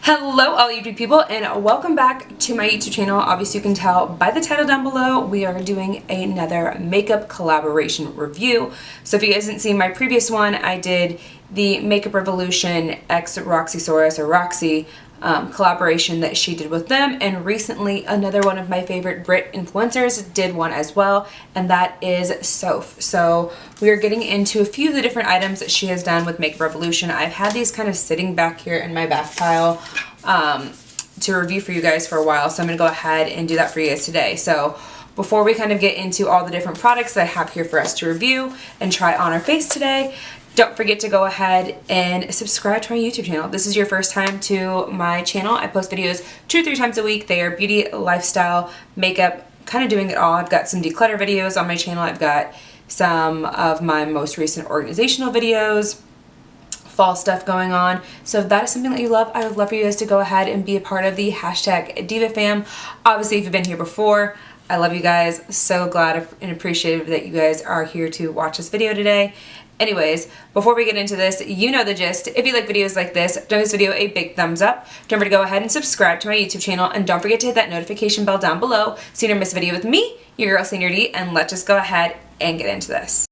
Hello all YouTube people and welcome back to my YouTube channel. Obviously you can tell by the title down below we are doing another makeup collaboration review. So if you guys didn't see my previous one, I did the Makeup Revolution x Roxysaurus or Roxy collaboration that she did with them, and recently another one of my favorite Brit influencers did one as well, and that is Soph. So we are getting into a few of the different items that she has done with Makeup Revolution. I've had these kind of sitting back here in my back pile to review for you guys for a while, so I'm going to go ahead and do that for you guys today. So before we kind of get into all the different products that I have here for us to review and try on our face today, don't forget to go ahead and subscribe to my YouTube channel. If this is your first time to my channel, I post videos 2 or 3 times a week. They are beauty, lifestyle, makeup, kind of doing it all. I've got some declutter videos on my channel. I've got some of my most recent organizational videos, fall stuff going on. So if that is something that you love, I would love for you guys to go ahead and be a part of the hashtag DEEVA fam. Obviously, if you've been here before, I love you guys. So glad and appreciative that you guys are here to watch this video today. Anyways, before we get into this, you know the gist. If you like videos like this, give this video a big thumbs up. Don't forget to go ahead and subscribe to my YouTube channel, and don't forget to hit that notification bell down below so you don't miss a video with me, your girl Senior D, and let's just go ahead and get into this.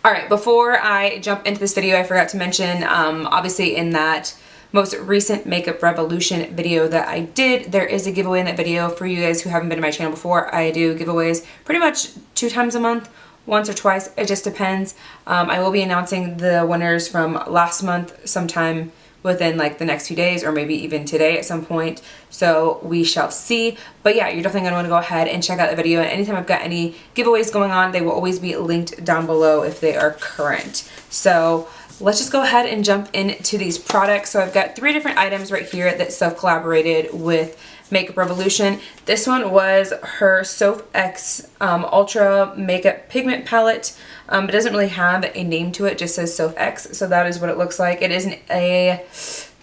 Alright, before I jump into this video, I forgot to mention, obviously in that most recent Makeup Revolution video that I did, there is a giveaway in that video. For you guys who haven't been to my channel before, I do giveaways pretty much 2 times a month, once or twice, it just depends. I will be announcing the winners from last month sometime within like the next few days, or maybe even today at some point, so we shall see. But yeah, you're definitely going to want to go ahead and check out the video, and anytime I've got any giveaways going on, they will always be linked down below if they are current. So let's just go ahead and jump into these products. So I've got 3 different items right here that Soph collaborated with Makeup Revolution. This one was her Soph X Ultra Makeup Pigment Palette. It doesn't really have a name to it, just says Soph X, so that is what it looks like. It is a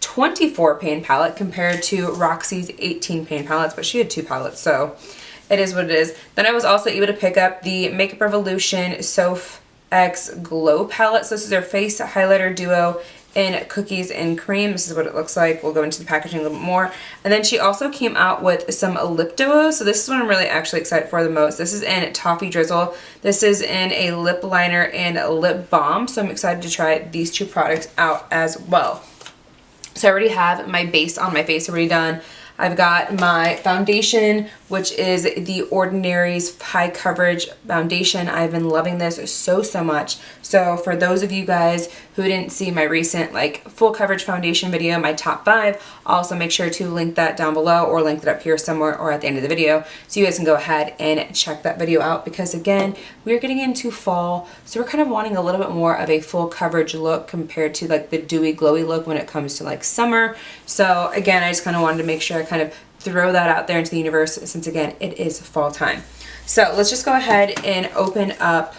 24 pan palette compared to Roxy's 18 pan palettes, but she had 2 palettes, so it is what it is. Then I was also able to pick up the Makeup Revolution Soph X Glow Palette. So this is their face highlighter duo in Cookies and Cream. This is what it looks like. We'll go into the packaging a little bit more. And then she also came out with some lip duos. So this is what I'm really actually excited for the most. This is in Toffee Drizzle. This is in a lip liner and a lip balm. So I'm excited to try these 2 products out as well. So I already have my base on my face already done. I've got my foundation, which is the Ordinary's High Coverage Foundation. I've been loving this so much. So for those of you guys who didn't see my recent like full coverage foundation video, my top 5, I'll also make sure to link that down below or link it up here somewhere or at the end of the video so you guys can go ahead and check that video out, because again, we're getting into fall, so we're kind of wanting a little bit more of a full coverage look compared to like the dewy glowy look when it comes to like summer. So again, I just kind of wanted to make sure I kind of throw that out there into the universe, since again it is fall time. So let's just go ahead and open up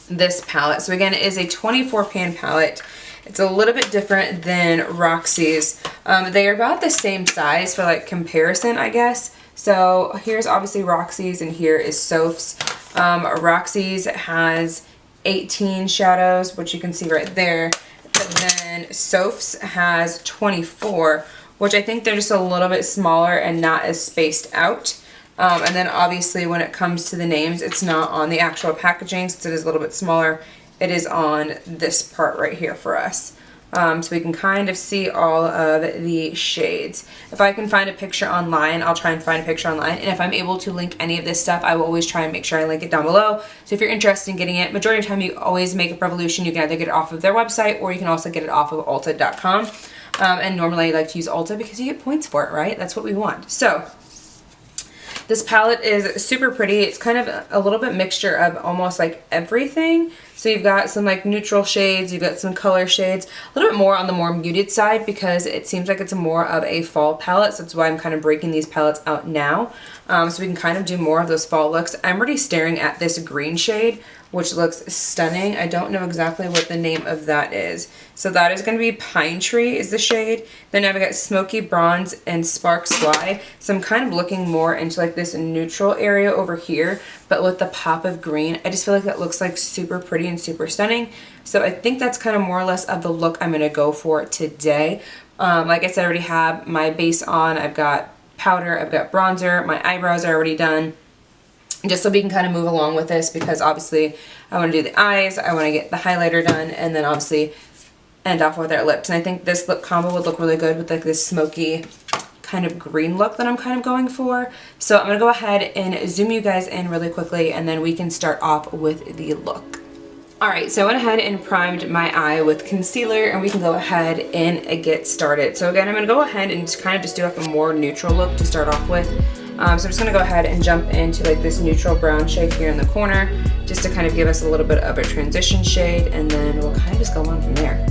this palette. So again, it is a 24 pan palette. It's a little bit different than Roxy's. They are about the same size for like comparison, I guess. So here's obviously Roxy's and here is Soph's. Roxy's has 18 shadows, which you can see right there, but then Soph's has 24, which I think they're just a little bit smaller and not as spaced out. And then obviously when it comes to the names, it's not on the actual packaging since it is a little bit smaller. It is on this part right here for us. So we can kind of see all of the shades. If I can find a picture online, I'll try and find a picture online. And if I'm able to link any of this stuff, I will always try and make sure I link it down below. So if you're interested in getting it, majority of the time you always Makeup Revolution. You can either get it off of their website or you can also get it off of Ulta.com. And normally I like to use Ulta because you get points for it, right? That's what we want. So this palette is super pretty. It's kind of a little bit mixture of almost like everything. So you've got some like neutral shades, you've got some color shades, a little bit more on the more muted side because it seems like it's more of a fall palette. So that's why I'm kind of breaking these palettes out now. So we can kind of do more of those fall looks. I'm already staring at this green shade which looks stunning. I don't know exactly what the name of that is. So that is going to be Pine Tree is the shade. Then I've got Smoky Bronze and Sparks Fly. So I'm kind of looking more into like this neutral area over here, but with the pop of green. I just feel like that looks like super pretty and super stunning. So I think that's kind of more or less of the look I'm going to go for today. Like I said, I already have my base on. I've got powder, I've got bronzer, my eyebrows are already done. Just so we can kind of move along with this, because obviously I want to do the eyes, I want to get the highlighter done, and then obviously end off with our lips. And I think this lip combo would look really good with like this smoky kind of green look that I'm kind of going for. So I'm going to go ahead and zoom you guys in really quickly, and then we can start off with the look. Alright, so I went ahead and primed my eye with concealer, and we can go ahead and get started. So again, I'm going to go ahead and kind of just do like a more neutral look to start off with. So I'm just going to go ahead and jump into like this neutral brown shade here in the corner, just to kind of give us a little bit of a transition shade, and then we'll kind of just go on from there.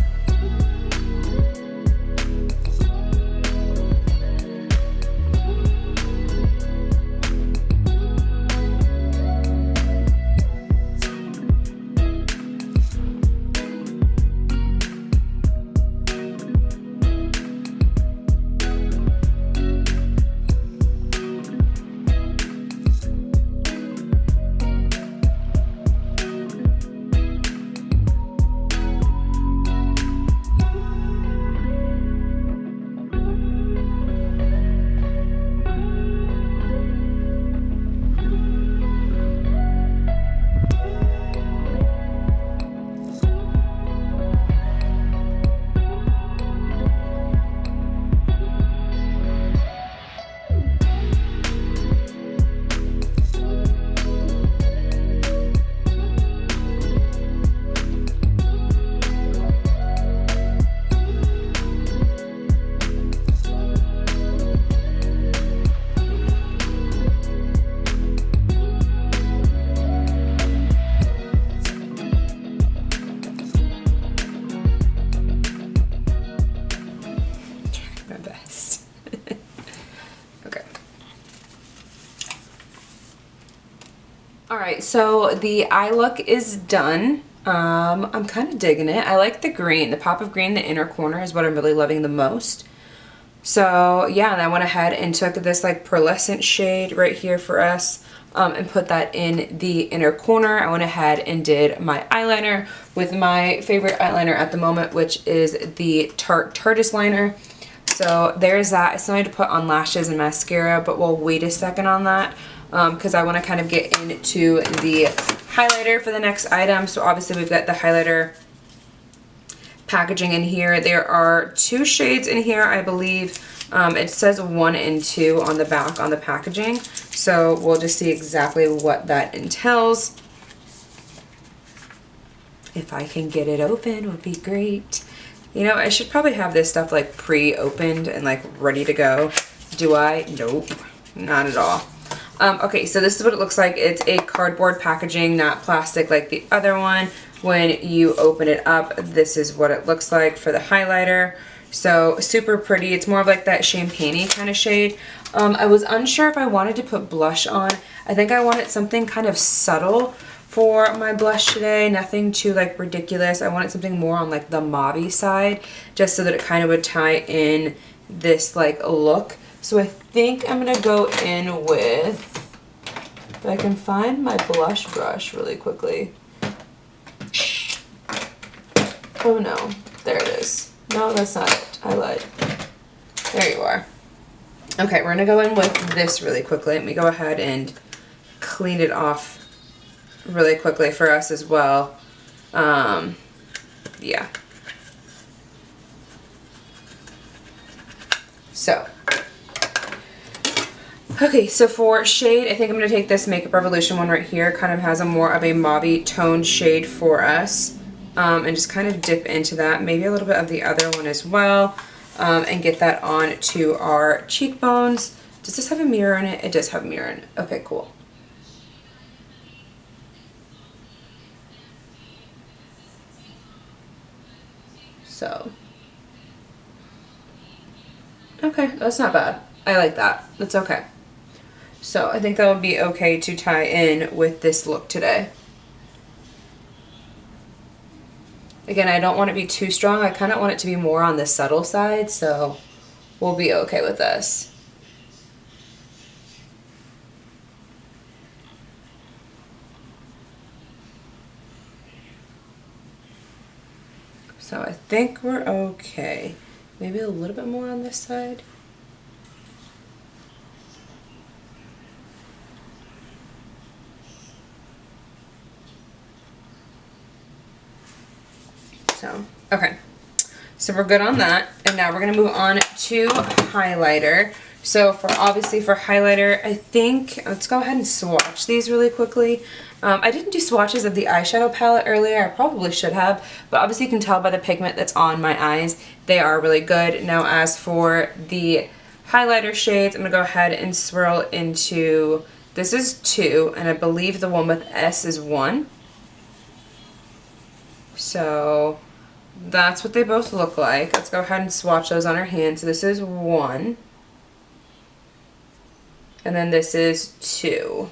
Alright, so the eye look is done. I'm kind of digging it. I like the green. The pop of green in the inner corner is what I'm really loving the most. So yeah, and I went ahead and took this like pearlescent shade right here for us and put that in the inner corner. I went ahead and did my eyeliner with my favorite eyeliner at the moment, which is the Tarte Tarteist liner. So there's that. I still need to put on lashes and mascara, but we'll wait a second on that. Because I want to kind of get into the highlighter for the next item. So obviously we've got the highlighter packaging in here. There are 2 shades in here, I believe. It says 1 and 2 on the back on the packaging. So we'll just see exactly what that entails. If I can get it open, would be great. You know, I should probably have this stuff like pre-opened and like ready to go. Do I? Nope, not at all. Okay, so this is what it looks like. It's a cardboard packaging, not plastic like the other one. When you open it up, this is what it looks like for the highlighter. So super pretty. It's more of like that champagne-y kind of shade. I was unsure if I wanted to put blush on. I think I wanted something kind of subtle for my blush today. Nothing too like ridiculous. I wanted something more on like the mauve-y side, just so that it kind of would tie in this like look. So I think I'm going to go in with, if I can find my blush brush really quickly. Oh no, there it is. No, that's not it. I lied. There you are. Okay, we're going to go in with this really quickly. Let me go ahead and clean it off really quickly for us as well. Yeah. So. Okay, so for shade, I think I'm going to take this Makeup Revolution one right here. Kind of has a more of a mauve toned shade for us. And just kind of dip into that. Maybe a little bit of the other one as well. And get that on to our cheekbones. Does this have a mirror in it? It does have a mirror in it. Okay, cool. So. Okay, that's not bad. I like that. That's okay. So I think that would be okay to tie in with this look today. Again, I don't want it to be too strong. I kind of want it to be more on the subtle side, so we'll be okay with this. So I think we're okay. Maybe a little bit more on this side. So, okay. So we're good on that. And now we're gonna move on to highlighter. So obviously for highlighter, I think, let's go ahead and swatch these really quickly. I didn't do swatches of the eyeshadow palette earlier. I probably should have, but obviously you can tell by the pigment that's on my eyes. They are really good. Now as for the highlighter shades, I'm gonna go ahead and swirl into, this is 2, and I believe the one with S is 1. So that's what they both look like. Let's go ahead and swatch those on our hands. So this is 1. And then this is 2.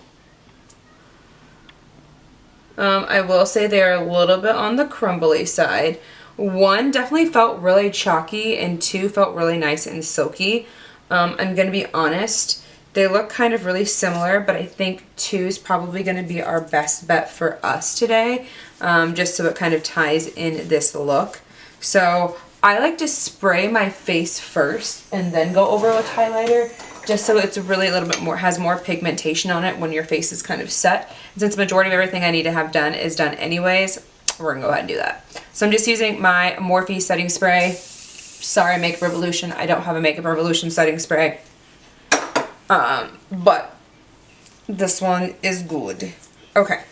I will say they are a little bit on the crumbly side. 1 definitely felt really chalky and 2 felt really nice and silky. I'm going to be honest, they look kind of really similar, but I think 2 is probably going to be our best bet for us today, just so it kind of ties in this look. So I like to spray my face first and then go over with highlighter, just so it's really a little bit more, has more pigmentation on it when your face is kind of set. And since the majority of everything I need to have done is done anyways, we're gonna go ahead and do that. So I'm just using my Morphe setting spray. Sorry, Makeup Revolution, I don't have a Makeup Revolution setting spray. But this one is good. Okay.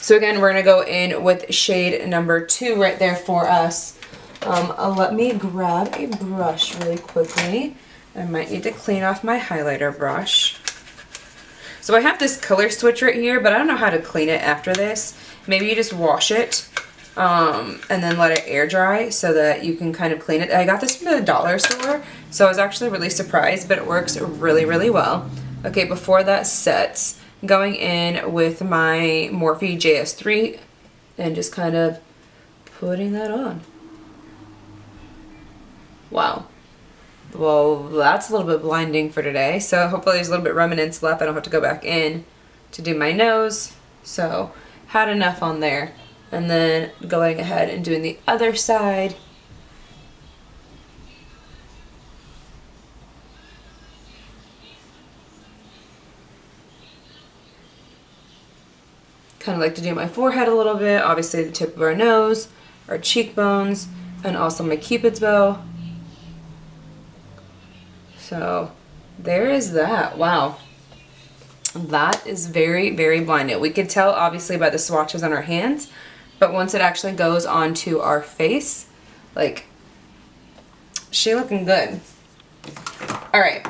So again, we're gonna go in with shade number 2 right there for us. Let me grab a brush really quickly. I might need to clean off my highlighter brush. So I have this color switch right here, but I don't know how to clean it after this. Maybe you just wash it and then let it air dry so that you can kind of clean it. I got this from the dollar store, so I was actually really surprised, but it works really, really well. Okay, before that sets, going in with my Morphe JS3 and just kind of putting that on. Wow. Well, that's a little bit blinding for today, so hopefully there's a little bit remnants left. I don't have to go back in to do my nose, so had enough on there. And then going ahead and doing the other side. Kind of like to do my forehead a little bit, obviously the tip of our nose, our cheekbones, and also my Cupid's bow. So there is that. Wow. That is very, very blinded. We could tell obviously by the swatches on our hands, but once it actually goes onto our face, like, she looking good. All right.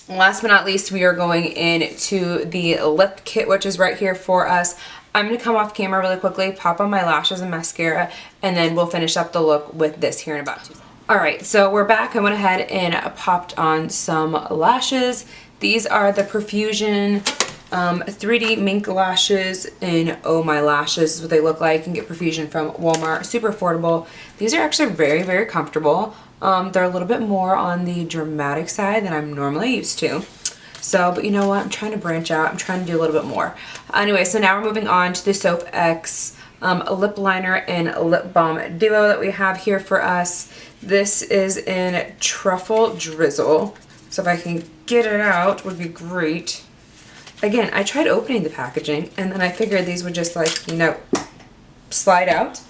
Last but not least, we are going into the lip kit, which is right here for us. I'm going to come off camera really quickly, pop on my lashes and mascara, and then we'll finish up the look with this here in about 2 seconds. Alright, so we're back. I went ahead and popped on some lashes. These are the Profusion 3D mink lashes in Oh My Lashes is what they look like. You can get Profusion from Walmart. Super affordable. These are actually very, very comfortable. They're a little bit more on the dramatic side than I'm normally used to. So, but you know what? I'm trying to branch out. I'm trying to do a little bit more. Anyway, so now we're moving on to the Soph X lip liner and lip balm duo that we have here for us. This is in Truffle Drizzle. So if I can get it out, would be great. Again, I tried opening the packaging and then I figured these would just like, you know, slide out.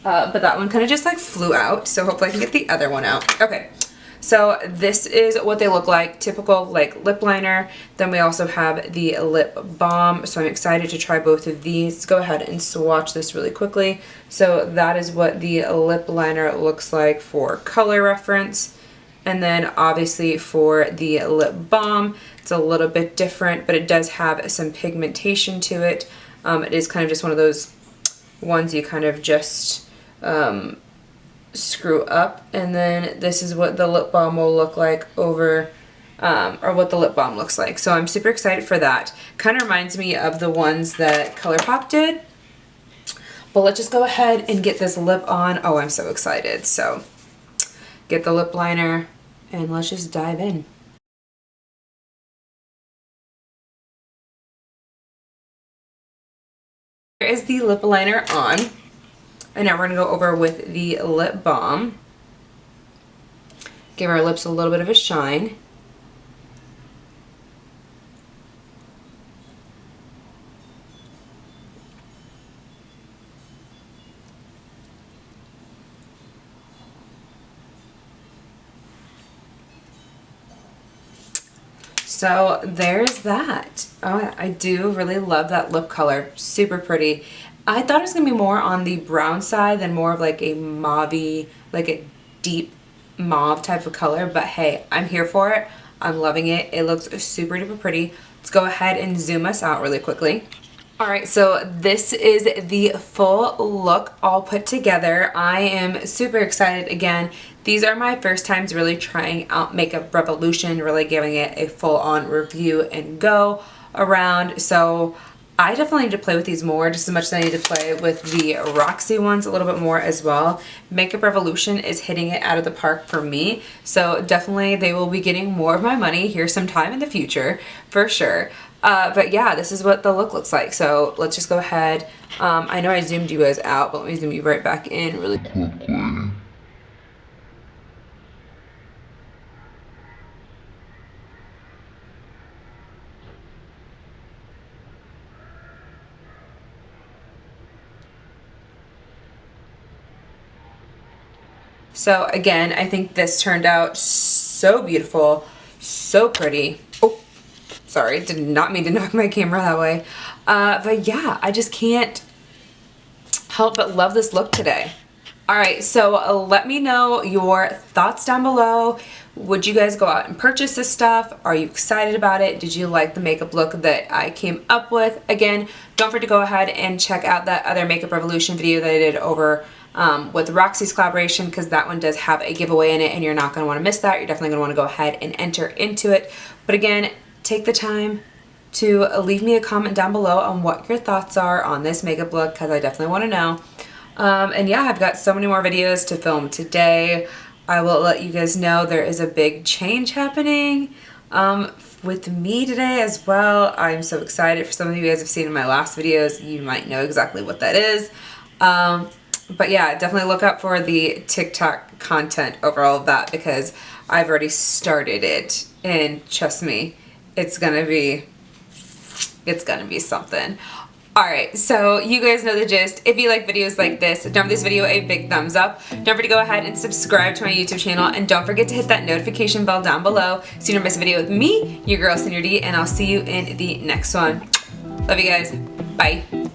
But that one kind of just like flew out. So hopefully I can get the other one out. Okay. So this is what they look like, typical like lip liner. Then we also have the lip balm. So I'm excited to try both of these. Let's go ahead and swatch this really quickly. So that is what the lip liner looks like for color reference. And then obviously for the lip balm, it's a little bit different, but it does have some pigmentation to it. It is kind of just one of those ones you kind of just screw up, and then this is what the lip balm will look like over or what the lip balm looks like. So I'm super excited for that. Kind of reminds me of the ones that ColourPop did, But let's just go ahead and get this lip on. Oh, I'm so excited. So get the lip liner and let's just dive in. Here is the lip liner on. And now we're gonna go over with the lip balm. Give our lips a little bit of a shine. So there's that. Oh, I do really love that lip color. Super pretty. I thought it was gonna be more on the brown side than more of like a mauve-y, like a deep mauve type of color, but hey, I'm here for it. I'm loving it. It looks super duper pretty. Let's go ahead and zoom us out really quickly. All right, so this is the full look all put together. I am super excited. Again, these are my first times really trying out Makeup Revolution, really giving it a full-on review and go around. So I definitely need to play with these more, just as much as I need to play with the Roxy ones a little bit more as well. Makeup Revolution is hitting it out of the park for me, so definitely they will be getting more of my money here sometime in the future, for sure. But yeah, this is what the look looks like. So let's just go ahead. I know I zoomed you guys out, but let me zoom you right back in really quickly. So again, I think this turned out so beautiful, so pretty. Oh, sorry, did not mean to knock my camera that way. But yeah, I just can't help but love this look today. All right, so let me know your thoughts down below. Would you guys go out and purchase this stuff? Are you excited about it? Did you like the makeup look that I came up with? Again, don't forget to go ahead and check out that other Makeup Revolution video that I did over with Roxy's collaboration, because that one does have a giveaway in it and you're not going to want to miss that. You're definitely going to want to go ahead and enter into it. But again, take the time to leave me a comment down below on what your thoughts are on this makeup look, because I definitely want to know. And yeah, I've got so many more videos to film today. I will let you guys know there is a big change happening with me today as well. I'm so excited. For some of you guys have seen in my last videos, you might know exactly what that is. But yeah, definitely look out for the TikTok content over all of that, because I've already started it, and trust me, it's gonna be something. Alright, so you guys know the gist. If you like videos like this, don't give this video a big thumbs up. Don't forget to go ahead and subscribe to my YouTube channel, and don't forget to hit that notification bell down below so you don't miss a video with me, your girl Sandra D, and I'll see you in the next one. Love you guys. Bye.